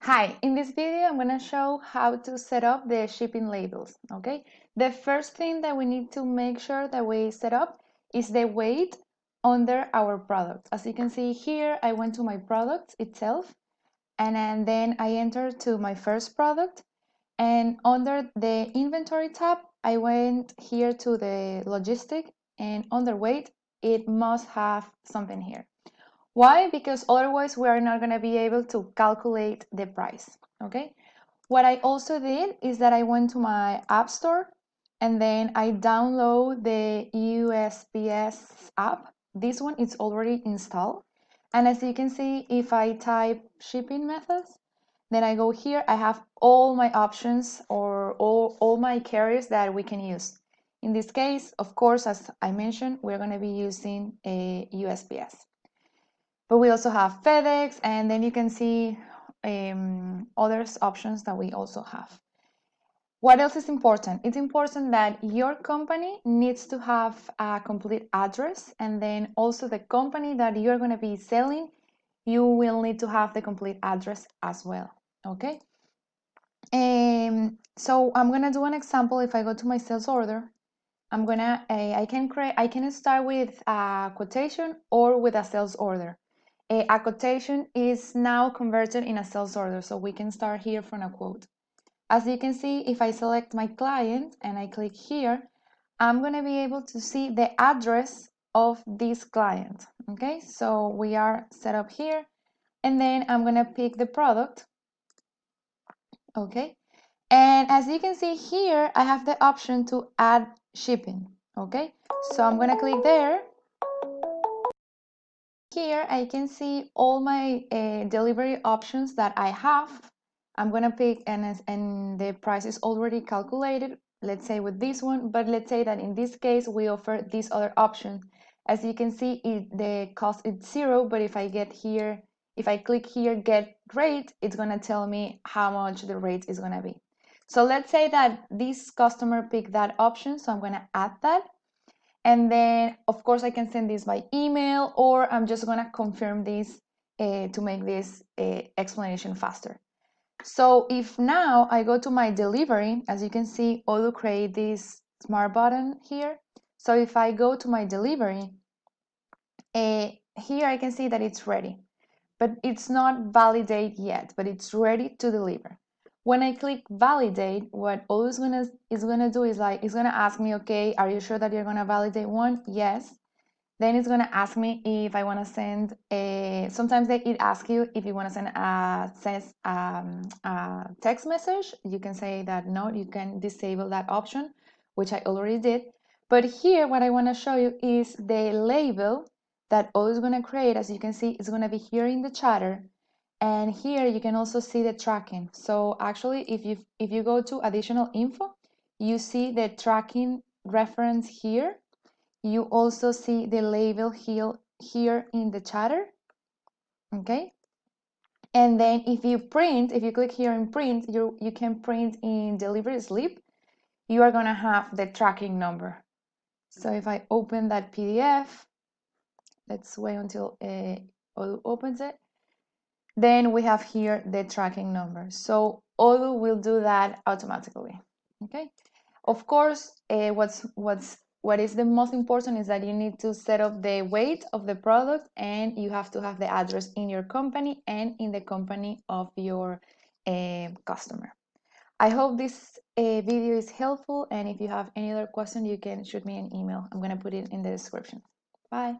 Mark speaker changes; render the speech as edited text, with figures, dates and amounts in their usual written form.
Speaker 1: Hi, in this video I'm going to show how to set up the shipping labels, okay? The first thing that we need to make sure that we set up is the weight under our product. As you can see here, I went to my product itself and then I entered to my first product, and under the inventory tab, I went here to the logistic, and under weight, it must have something here. Why? Because otherwise we are not going to be able to calculate the price, okay? What I also did is that I went to my app store and then I download the USPS app. This one is already installed. And as you can see, if I type shipping methods, then I go here, I have all my options or all my carriers that we can use. In this case, of course, as I mentioned, we're going to be using a USPS. But we also have FedEx, and then you can see other options that we also have. What else is important? It's important that your company needs to have a complete address, and then also the company that you're going to be selling, you will need to have the complete address as well, okay? So I'm going to do an example. If I go to my sales order, I can start with a quotation or with a sales order. A quotation is now converted in a sales order, so we can start here from a quote. As you can see, if I select my client and I click here, I'm going to be able to see the address of this client. Okay, so we are set up here, and then I'm going to pick the product. Okay, and as you can see here, I have the option to add shipping. Okay, so I'm going to click there. Here I can see all my delivery options that I have. I'm gonna pick and the price is already calculated, let's say with this one, but let's say that in this case we offer this other option. As you can see, the cost is 0, but if I click here, get rate, it's gonna tell me how much the rate is gonna be. So let's say that this customer picked that option, so I'm gonna add that. And then, of course, I can send this by email, or I'm just going to confirm this to make this explanation faster. So if now I go to my delivery, as you can see, Odoo create this smart button here. So if I go to my delivery, here I can see that it's ready, but it's not validate yet, but it's ready to deliver. When I click validate, what Odoo is gonna do is it's gonna ask me, okay, are you sure that you're gonna validate one? Yes. Then it's gonna ask me if I wanna send sometimes it asks you if you wanna send a text message. You can say that no, you can disable that option, which I already did. But here, what I wanna show you is the label that Odoo is gonna create. As you can see, it's gonna be here in the chatter. And here you can also see the tracking. So actually, if you go to additional info, you see the tracking reference here. You also see the label here in the chatter, okay? And then if you click here and print, you can print in delivery slip, you are gonna have the tracking number. So if I open that PDF, let's wait until Odoo opens it. Then we have here the tracking number. So Odoo will do that automatically, okay? Of course, what is the most important is that you need to set up the weight of the product, and you have to have the address in your company and in the company of your customer. I hope this video is helpful, and if you have any other question, you can shoot me an email. I'm gonna put it in the description. Bye.